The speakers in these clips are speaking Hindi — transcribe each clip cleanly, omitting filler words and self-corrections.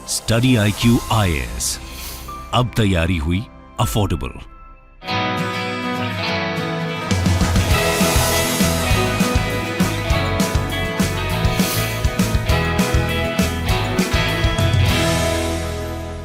स्टडी IQ IAS, अब तैयारी हुई अफोर्डेबल।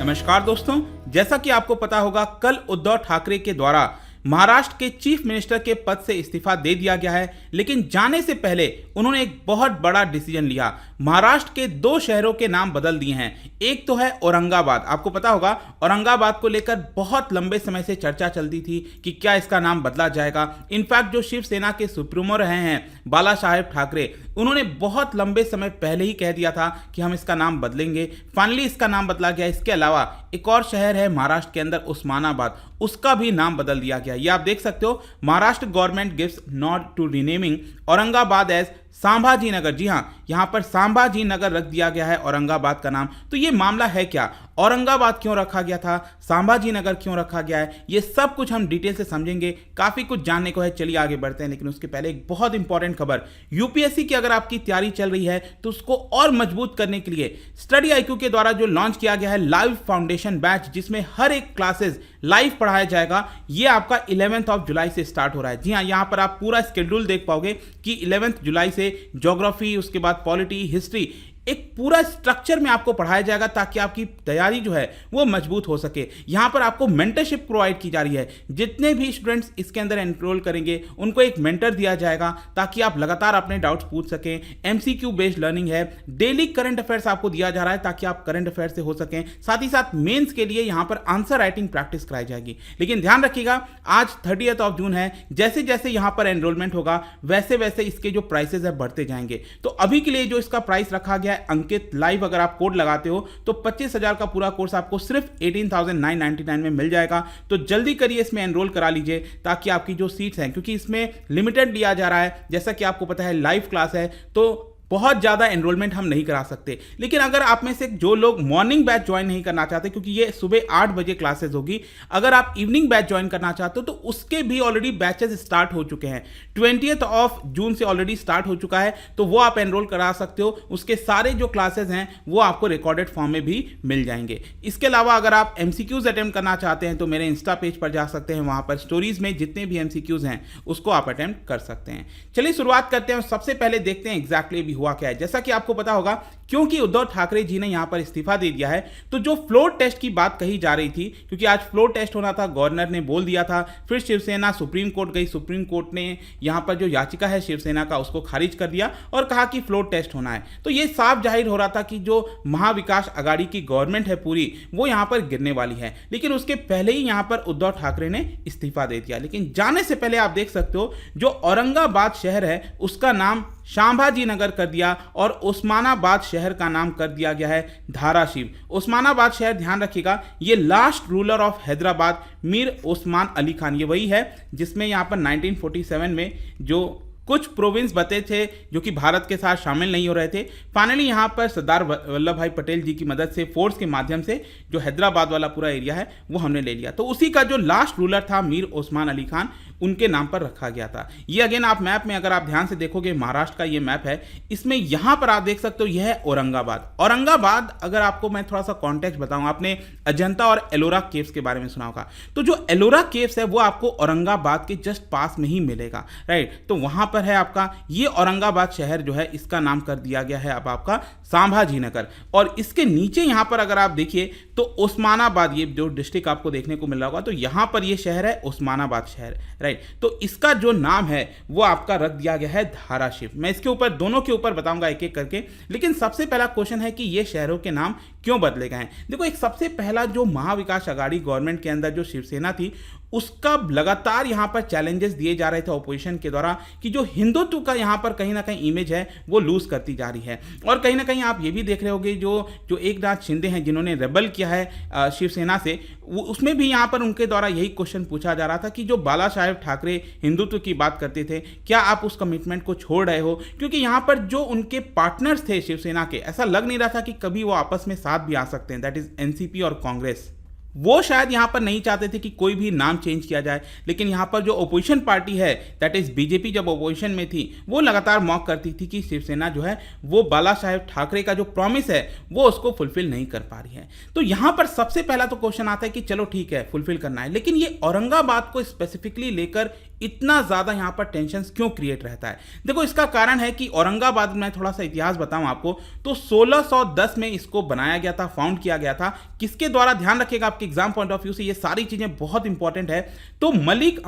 नमस्कार दोस्तों, जैसा कि आपको पता होगा कल उद्धव ठाकरे के द्वारा महाराष्ट्र के चीफ मिनिस्टर के पद से इस्तीफा दे दिया गया है। लेकिन जाने से पहले उन्होंने एक बहुत बड़ा डिसीजन लिया। महाराष्ट्र के 2 शहरों के नाम बदल दिए हैं। एक तो है औरंगाबाद। आपको पता होगा औरंगाबाद को लेकर बहुत लंबे समय से चर्चा चलती थी कि क्या इसका नाम बदला जाएगा। इनफैक्ट जो शिवसेना के सुप्रीमो रहे हैं बाला साहेब ठाकरे, उन्होंने बहुत लंबे समय पहले ही कह दिया था कि हम इसका नाम बदलेंगे। फाइनली इसका नाम बदला गया। इसके अलावा एक और शहर है महाराष्ट्र के अंदर उस्मानाबाद, उसका भी नाम बदल दिया गया। ये आप देख सकते हो, Maharashtra government gives not to renaming Aurangabad as Sambhaji Nagar. जी हाँ, यहां पर संभाजी नगर रख दिया गया है औरंगाबाद का नाम। तो ये मामला है क्या, औरंगाबाद क्यों रखा गया था, संभाजी नगर क्यों रखा गया है, ये सब कुछ हम डिटेल से समझेंगे। काफी कुछ जानने को है, चलिए आगे बढ़ते हैं। लेकिन उसके पहले एक बहुत इंपॉर्टेंट खबर, यूपीएससी की अगर आपकी तैयारी चल रही है तो उसको और मजबूत करने के लिए स्टडी IQ के द्वारा जो लॉन्च किया गया है लाइव फाउंडेशन बैच, जिसमें हर एक क्लासेस लाइव पढ़ाया जाएगा, ये आपका 11 जुलाई से स्टार्ट हो रहा है। जी हाँ, यहां पर आप पूरा स्केड्यूल देख पाओगे कि 11 जुलाई से ज्योग्राफी, उसके बाद पॉलिटी, हिस्ट्री, एक पूरा स्ट्रक्चर में आपको पढ़ाया जाएगा ताकि आपकी तैयारी जो है वो मजबूत हो सके। यहां पर आपको मेंटरशिप प्रोवाइड की जा रही है। जितने भी स्टूडेंट्स इसके अंदर एनरोल करेंगे उनको एक मेंटर दिया जाएगा ताकि आप लगातार अपने डाउट्स पूछ सकें। MCQ बेस्ड लर्निंग है, डेली करंट अफेयर्स आपको दिया जा रहा है ताकि आप करंट अफेयर्स से हो सकें। साथ ही साथ मेंस के लिए यहां पर आंसर राइटिंग प्रैक्टिस कराई जाएगी। लेकिन ध्यान रखिएगा, आज 30 जून है, जैसे जैसे यहां पर एनरोलमेंट होगा वैसे वैसे इसके जो प्राइसेस है बढ़ते जाएंगे। तो अभी के लिए जो इसका प्राइस रखा गया है अंकित लाइव, अगर आप कोड लगाते हो तो 25,000 का पूरा कोर्स आपको सिर्फ 18,999 में मिल जाएगा। तो जल्दी करिए, इसमें एनरोल करा लीजिए ताकि आपकी जो सीट्स हैं, क्योंकि इसमें लिमिटेड लिया जा रहा है, जैसा कि आपको पता है लाइव क्लास है तो बहुत ज़्यादा एनरोलमेंट हम नहीं करा सकते। लेकिन अगर आप में से जो लोग मॉर्निंग बैच ज्वाइन नहीं करना चाहते, क्योंकि ये सुबह 8 बजे क्लासेस होगी, अगर आप इवनिंग बैच ज्वाइन करना चाहते हो तो उसके भी ऑलरेडी बैचेस स्टार्ट हो चुके हैं। 20 जून से ऑलरेडी स्टार्ट हो चुका है, तो वो आप एनरोल करा सकते हो। उसके सारे जो क्लासेस हैं वो आपको रिकॉर्डेड फॉर्म में भी मिल जाएंगे। इसके अलावा अगर आप MCQs अटेम्प्ट करना चाहते हैं तो मेरे इंस्टा पेज पर जा सकते हैं, वहाँ पर स्टोरीज में जितने भी MCQs हैं उसको आप अटेम्प्ट कर सकते हैं। चलिए शुरुआत करते हैं। सबसे पहले देखते हैं एग्जैक्टली हुआ क्या है। जैसा कि आपको पता होगा, क्योंकि उद्धव ठाकरे जी ने यहां पर इस्तीफा दे दिया है, तो जो फ्लोर टेस्ट की बात कही जा रही थी, क्योंकि आज फ्लोर टेस्ट होना था, गवर्नर ने बोल दिया था, फिर शिवसेना सुप्रीम कोर्ट गई, सुप्रीम कोर्ट ने यहां पर जो याचिका है शिवसेना का उसको खारिज कर दिया और कहा कि फ्लोर टेस्ट होना है। तो यह साफ जाहिर हो रहा था कि जो महाविकास आघाड़ी की गवर्नमेंट है पूरी, वो यहां पर गिरने वाली है। लेकिन उसके पहले ही यहां पर उद्धव ठाकरे ने इस्तीफा दे दिया। लेकिन जाने से पहले आप देख सकते हो, जो औरंगाबाद शहर है उसका नाम संभाजी नगर कर दिया और उस्मानाबाद शहर का नाम कर दिया गया है धाराशिव। उस्मानाबाद शहर, ध्यान रखिएगा, ये last ruler of Hyderabad Mir Usman Ali Khan, ये वही है जिसमें यहाँ पर 1947 में जो कुछ प्रोविंस बचे थे जो कि भारत के साथ शामिल नहीं हो रहे थे, फाइनली यहाँ पर सरदार वल्लभ भाई पटेल जी की मदद से फोर्स के माध्यम से जो हैदराबाद वाला पूरा एरिया है वो हमने ले लिया। तो उसी का जो लास्ट रूलर था मीर उस्मान अली खान, उनके नाम पर रखा गया था। ये अगेन आप मैप में अगर आप ध्यान से देखोगे, महाराष्ट्र का ये मैप है, इसमें यहां पर आप देख सकते हो यह है औरंगाबाद। औरंगाबाद, अगर आपको मैं थोड़ा सा कॉन्टेक्स्ट बताऊं, आपने अजंता और एलोरा केव्स के बारे में सुना होगा, तो जो एलोरा केव्स है वो आपको औरंगाबाद के जस्ट पास में ही मिलेगा, राइट। तो वहां पर है आपका ये औरंगाबाद शहर जो है, इसका नाम कर दिया गया है अब आपका संभाजी नगर। और इसके नीचे यहां पर अगर आप देखिए तो उस्मानाबाद, ये जो डिस्ट्रिक्ट आपको देखने को मिल रहा होगा, तो यहां पर ये शहर है उस्मानाबाद शहर, राइट। तो इसका जो नाम है वो आपका रख दिया गया है धाराशिव। मैं इसके ऊपर, दोनों के ऊपर बताऊंगा एक एक करके। लेकिन सबसे पहला क्वेश्चन है कि ये शहरों के नाम क्यों बदले गए हैं। देखो, एक सबसे पहला जो महाविकास आघाड़ी गवर्नमेंट के अंदर जो शिवसेना थी, उसका लगातार यहां पर चैलेंजेस दिए जा रहे थे ऑपोजिशन के द्वारा कि जो हिंदुत्व का यहां पर कहीं ना कहीं इमेज है वो लूज करती जा रही है। और कहीं ना कहीं आप ये भी देख रहे होगे, जो एकनाथ शिंदे हैं जिन्होंने रेबल किया है शिवसेना से, उसमें भी यहां पर उनके द्वारा यही क्वेश्चन पूछा जा रहा था कि जो बाला साहेब ठाकरे हिंदुत्व की बात करते थे, क्या आप उस कमिटमेंट को छोड़ रहे हो। क्योंकि यहां पर जो उनके पार्टनर्स थे शिवसेना के, ऐसा लग नहीं रहा था कि कभी वो आपस में साथ भी आ सकते हैं, दैट इज एनसीपी और कांग्रेस। वो शायद यहाँ पर नहीं चाहते थे कि कोई भी नाम चेंज किया जाए, लेकिन यहाँ पर जो ओपोजिशन पार्टी है दैट इज बीजेपी जब ओपोजिशन में थी वो लगातार मॉक करती थी कि शिवसेना जो है वो बाला साहेब ठाकरे का जो प्रॉमिस है वो उसको फुलफिल नहीं कर पा रही है। तो यहाँ पर सबसे पहला तो क्वेश्चन आता है कि चलो ठीक है फुलफिल करना है, लेकिन ये औरंगाबाद को स्पेसिफिकली लेकर इतना ज़्यादा यहाँ पर टेंशन क्यों क्रिएट रहता है? देखो इसका कारण है कि औरंगाबाद में थोड़ा सा इतिहास बताऊं आपको तो 1610 में इसको बनाया गया था, फाउंड किया गया था। किसके द्वारा? ध्यान रखिएगा, आपके एग्जाम पॉइंट ऑफ व्यू से ये सारी चीज़ें बहुत इंपॉर्टेंट है। तो मलिक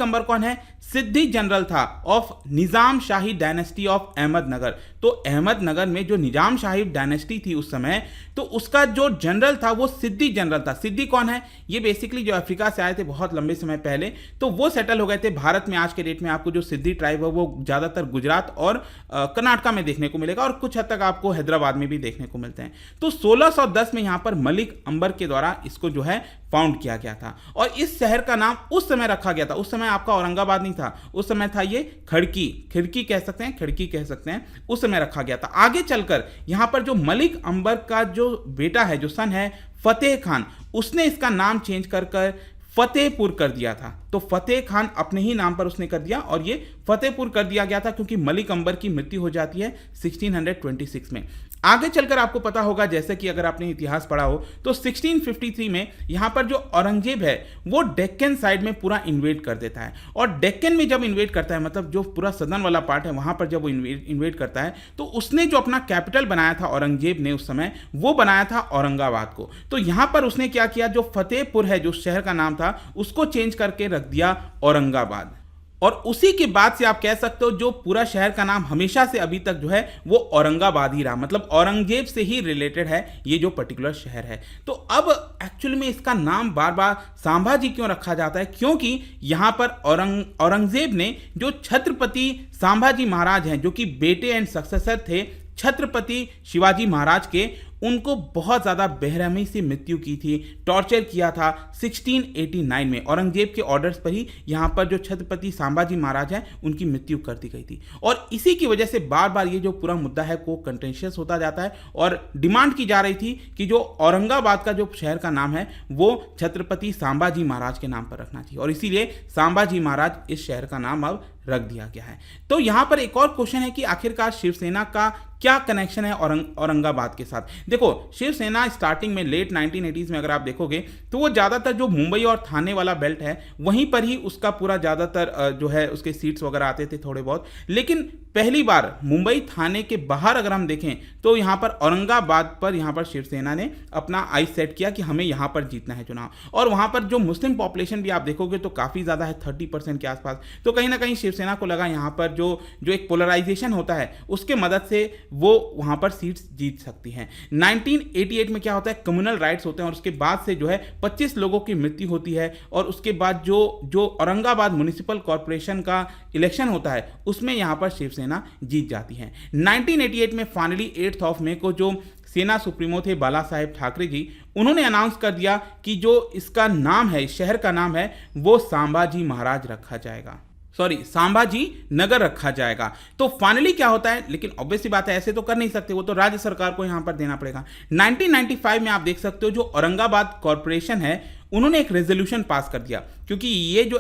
अंबर कौन है? सिद्दी जनरल था of Nizam shahi dynasty of Ahmednagar. तो अहमदनगर में जो निजाम शाही डायनेस्टी थी उस समय, तो उसका जो जनरल था वो सिद्दी जनरल था। सिद्दी कौन है? ये बेसिकली जो अफ्रीका से आए थे बहुत लंबे समय पहले, तो वो सेटल हो गए थे भारत में। आज के डेट में आपको जो सिद्दी ट्राइब है वो ज़्यादातर गुजरात और कर्नाटका में देखने को मिलेगा और कुछ हद तक आपको हैदराबाद में भी देखने को मिलते हैं। तो 1610 में यहाँ पर मलिक अंबर के द्वारा इसको जो है फाउंड किया गया था और इस शहर का नाम उस समय रखा गया था, उस समय आपका औरंगाबाद नहीं था, उस समय था ये खिड़की कह सकते हैं, खिड़की कह सकते हैं, उस समय रखा गया था। आगे चलकर यहाँ पर जो मलिक अंबर का जो बेटा है, जो सन है फतेह खान, उसने इसका नाम चेंज कर फतेहपुर कर दिया था। तो फतेह खान अपने ही नाम पर उसने कर दिया और ये फतेहपुर कर दिया गया था क्योंकि मलिक अंबर की मृत्यु हो जाती है 1626 में। आगे चलकर आपको पता होगा, जैसे कि अगर आपने इतिहास पढ़ा हो तो 1653 में यहाँ पर जो औरंगजेब है वो डेक्कन साइड में पूरा इन्वेड कर देता है और डेक्कन में जब इन्वेड करता है, मतलब जो पूरा सदर्न वाला पार्ट है वहाँ पर जब वो इन्वेड करता है तो उसने जो अपना कैपिटल बनाया था औरंगजेब ने उस समय, वो बनाया था औरंगाबाद को। तो यहाँ पर उसने क्या किया, जो फतेहपुर है जो शहर का नाम था उसको चेंज करके रख दिया औरंगाबाद। और उसी के बाद से आप कह सकते हो जो पूरा शहर का नाम हमेशा से अभी तक जो है वो औरंगाबाद ही रहा, मतलब औरंगजेब से ही रिलेटेड है ये जो पर्टिकुलर शहर है। तो अब एक्चुअली में इसका नाम बार बार संभाजी क्यों रखा जाता है? क्योंकि यहाँ पर औरंगजेब ने जो छत्रपति संभाजी महाराज हैं, जो कि बेटे एंड सक्सेसर थे छत्रपति शिवाजी महाराज के, उनको बहुत ज़्यादा बेरहमी से मृत्यु की थी, टॉर्चर किया था 1689 में। औरंगजेब के ऑर्डर्स पर ही यहाँ पर जो छत्रपति संभाजी महाराज हैं उनकी मृत्यु कर दी गई थी और इसी की वजह से बार बार ये जो पूरा मुद्दा है वो कंटेंशियस होता जाता है और डिमांड की जा रही थी कि जो औरंगाबाद का जो शहर का नाम है वो छत्रपति संभाजी महाराज के नाम पर रखना चाहिए और इसीलिए संभाजी महाराज इस शहर का नाम अब रख दिया गया है। तो यहाँ पर एक और क्वेश्चन है कि आखिरकार शिवसेना का क्या कनेक्शन है औरंगाबाद के साथ? देखो शिवसेना स्टार्टिंग में लेट 1980s में अगर आप देखोगे तो वो ज़्यादातर जो मुंबई और थाने वाला बेल्ट है वहीं पर ही उसका पूरा ज़्यादातर जो है उसके सीट्स वगैरह आते थे थोड़े बहुत, लेकिन पहली बार मुंबई थाने के बाहर अगर हम देखें तो यहाँ पर औरंगाबाद पर यहाँ पर शिवसेना ने अपना आइस सेट किया कि हमें यहाँ पर जीतना है चुनाव। और वहाँ पर जो मुस्लिम पॉपुलेशन भी आप देखोगे तो काफ़ी ज़्यादा है, 30% के आसपास। तो कहीं ना कहीं शिवसेना को लगा यहाँ पर जो एक पोलराइजेशन होता है उसके मदद से वो वहाँ पर सीट्स जीत सकती हैं। 1988 में क्या होता है, कम्युनल राइट्स होते हैं और उसके बाद से जो है 25 लोगों की मृत्यु होती है और उसके बाद जो औरंगाबाद म्युनिसिपल कॉर्पोरेशन का इलेक्शन होता है उसमें यहाँ पर शिवसेना जीत जाती है। 1988 में फाइनली 8 मई को जो सेना सुप्रीमो थे बाला साहेब ठाकरे जी, उन्होंने अनाउंस कर दिया कि जो इसका नाम है, शहर का नाम है, वो संभाजी महाराज रखा जाएगा, संभाजी नगर रखा जाएगा। तो फाइनली क्या होता है, लेकिन ऑब्वियसली बात है ऐसे तो कर नहीं सकते, वो तो राज्य सरकार को यहां पर देना पड़ेगा। 1995 में आप देख सकते हो जो औरंगाबाद कॉर्पोरेशन है उन्होंने एक रेजोल्यूशन पास कर दिया, क्योंकि ये जो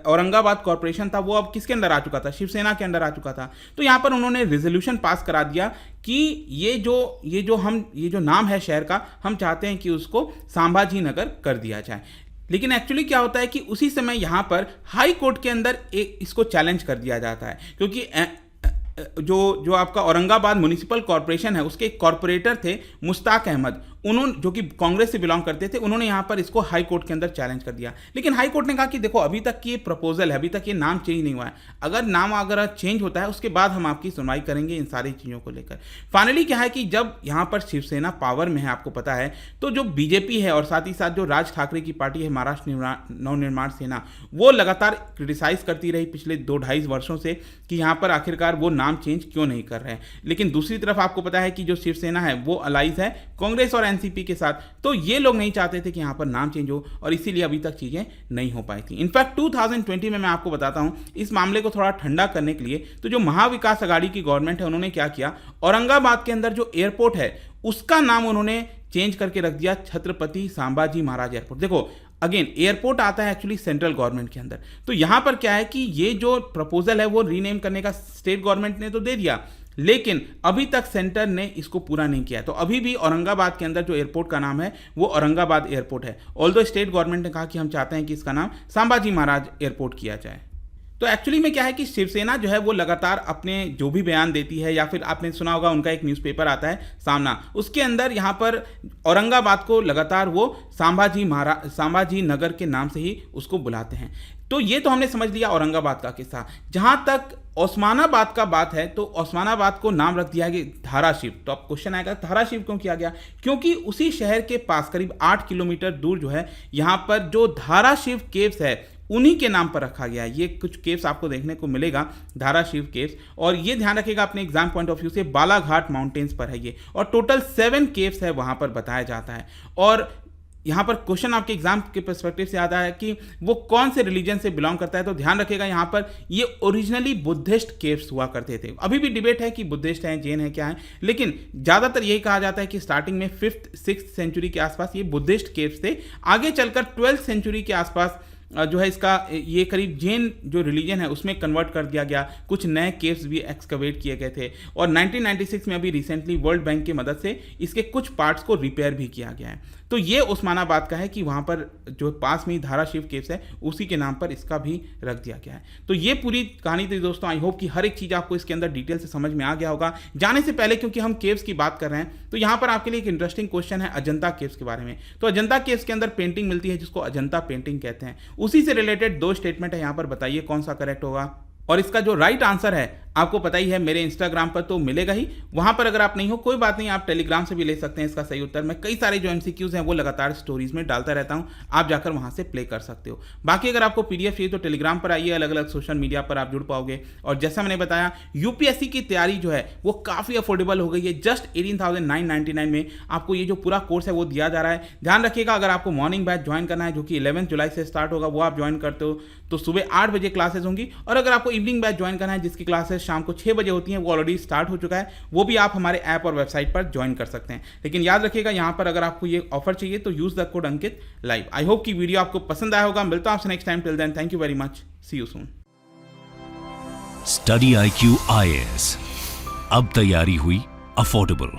औरंगाबाद कॉर्पोरेशन था वो अब किसके अंदर आ चुका था, शिवसेना के अंदर आ चुका था। तो यहाँ पर उन्होंने रेजोल्यूशन पास करा दिया कि ये जो नाम है शहर का, हम चाहते हैं कि उसको संभाजी नगर कर दिया जाए। लेकिन एक्चुअली क्या होता है कि उसी समय यहाँ पर हाई कोर्ट के अंदर इसको चैलेंज कर दिया जाता है, क्योंकि जो आपका औरंगाबाद म्युनिसिपल कॉर्पोरेशन है उसके कॉर्पोरेटर थे मुश्ताक अहमद, उन्होंने जो कि कांग्रेस से बिलोंग करते थे, उन्होंने यहाँ पर इसको हाई कोर्ट के अंदर चैलेंज कर दिया। लेकिन हाई कोर्ट ने कहा कि देखो अभी तक ये प्रपोजल है, अभी तक ये नाम चेंज नहीं हुआ है, अगर नाम अगर चेंज होता है उसके बाद हम आपकी सुनवाई करेंगे इन सारी चीज़ों को लेकर। फाइनली क्या है कि जब यहाँ पर शिवसेना पावर में है, आपको पता है, तो जो बीजेपी है और साथ ही साथ जो राज ठाकरे की पार्टी है महाराष्ट्र नवनिर्माण सेना, वो लगातार क्रिटिसाइज करती रही पिछले 2-2.5 वर्षों से कि यहाँ पर आखिरकार वो नाम चेंज क्यों नहीं कर रहे हैं। लेकिन दूसरी तरफ आपको पता है कि जो शिवसेना है वो अलाइज है कांग्रेस और एनसीपी के साथ, तो ये लोग नहीं चाहते थे कि यहाँ पर नाम चेंज हो और इसीलिए अभी तक चीज़ें नहीं हो पाई थी। इनफैक्ट 2020 में मैं आपको बताता हूँ, इस मामले को थोड़ा ठंडा करने के लिए तो जो महाविकास अघाड़ी की गवर्नमेंट है उन्होंने क्या किया, औरंगाबाद के अंदर जो एयरपोर्ट है उसका नाम उन्होंने चेंज करके रख दिया छत्रपति संभाजी महाराज एयरपोर्ट। देखो अगेन एयरपोर्ट आता है एक्चुअली सेंट्रल गवर्नमेंट के अंदर, तो यहाँ पर क्या है कि ये जो प्रपोजल है वो रीनेम करने का स्टेट गवर्नमेंट ने तो दे दिया, लेकिन अभी तक सेंटर ने इसको पूरा नहीं किया। तो अभी भी औरंगाबाद के अंदर जो एयरपोर्ट का नाम है वो औरंगाबाद एयरपोर्ट है, ऑल्दो स्टेट गवर्नमेंट ने कहा कि हम चाहते हैं कि इसका नाम संभाजी महाराज एयरपोर्ट किया जाए। तो एक्चुअली में क्या है कि शिवसेना जो है वो लगातार अपने जो भी बयान देती है, या फिर आपने सुना होगा उनका एक न्यूज़पेपर आता है सामना, उसके अंदर यहाँ पर औरंगाबाद को लगातार वो संभाजी नगर के नाम से ही उसको बुलाते हैं। तो ये तो हमने समझ लिया औरंगाबाद का किस्सा। जहाँ तक ओस्मानाबाद का बात है तो ओस्मानाबाद को नाम रख दिया गया धाराशिव। तो अब क्वेश्चन आएगा धाराशिव क्यों किया गया? क्योंकि उसी शहर के पास करीब 8 किलोमीटर दूर जो है यहाँ पर जो धाराशिव केव्स है उन्हीं के नाम पर रखा गया है। ये कुछ केव्स आपको देखने को मिलेगा, धाराशिव केव्स, और ये ध्यान रखिएगा अपने एग्जाम पॉइंट ऑफ व्यू से, बालाघाट माउंटेन्स पर है ये, और टोटल 7 केव्स है वहाँ पर बताया जाता है। और यहाँ पर क्वेश्चन आपके एग्जाम के पर्सपेक्टिव से आता है कि वो कौन से रिलीजन से बिलोंग करता है, तो ध्यान रखिएगा यहाँ पर ये ओरिजिनली बुद्धिस्ट केव्स हुआ करते थे। अभी भी डिबेट है कि बुद्धिस्ट हैं, जैन है, क्या है, लेकिन ज़्यादातर यही कहा जाता है कि स्टार्टिंग में 5th 6th सेंचुरी के आसपास ये बुद्धिस्ट केव्स थे। आगे चलकर 12th सेंचुरी के आसपास जो है इसका ये करीब जैन जो रिलीजन है उसमें कन्वर्ट कर दिया गया, कुछ नए केव्स भी एक्सकवेट किए गए थे, और 1996 में अभी रिसेंटली वर्ल्ड बैंक की मदद से इसके कुछ पार्ट्स को रिपेयर भी किया गया है। तो ये उस्मानाबाद का है कि वहाँ पर जो पास में ही धाराशिव केव्स है उसी के नाम पर इसका भी रख दिया गया है। तो ये पूरी कहानी थी दोस्तों। आई होप कि हर एक चीज़ आपको इसके अंदर डिटेल से समझ में आ गया होगा। जाने से पहले क्योंकि हम केव्स की बात कर रहे हैं तो यहाँ पर आपके लिए एक इंटरेस्टिंग क्वेश्चन है अजंता केव्स के बारे में। तो अजंता केव्स के अंदर पेंटिंग मिलती है जिसको अजंता पेंटिंग कहते हैं, उसी से रिलेटेड 2 स्टेटमेंट है यहाँ पर, बताइए कौन सा करेक्ट होगा। और इसका जो राइट आंसर है आपको पता ही है, मेरे इंस्टाग्राम पर तो मिलेगा ही, वहां पर अगर आप नहीं हो कोई बात नहीं, आप टेलीग्राम से भी ले सकते हैं इसका सही उत्तर। मैं कई सारे जो एमसीक्यूज हैं वो लगातार स्टोरीज में डालता रहता हूं, आप जाकर वहां से प्ले कर सकते हो। बाकी अगर आपको पीडीएफ चाहिए तो टेलीग्राम पर आइए, अलग अलग सोशल मीडिया पर आप जुड़ पाओगे। और जैसा मैंने बताया यूपीएससी की तैयारी जो है वो काफ़ी अफोर्डेबल हो गई है, जस्ट 18,999 में आपको ये जो पूरा कोर्स है वो दिया जा रहा है। ध्यान रखिएगा अगर आपको मॉर्निंग बैच ज्वाइन करना है जो कि 11 जुलाई से स्टार्ट होगा, वो आप ज्वाइन करते हो तो सुबह 8 बजे क्लासेस होंगी, और अगर आपको इवनिंग बैच ज्वाइन करना है जिसकी क्लासेस शाम को 6 बजे होती हैं, वो ऑलरेडी स्टार्ट हो चुका है, वो भी आप हमारे ऐप और वेबसाइट पर ज्वाइन कर सकते हैं। लेकिन याद रखिएगा यहाँ पर अगर आपको ये ऑफर चाहिए तो use the code Ankit live. I hope कि वीडियो आपको पसंद आया होगा। मिलता हूं आपसे next time, till then thank you very much, see you soon. Study IQ IAS, अब तैयारी हुई अफोर्डेबल।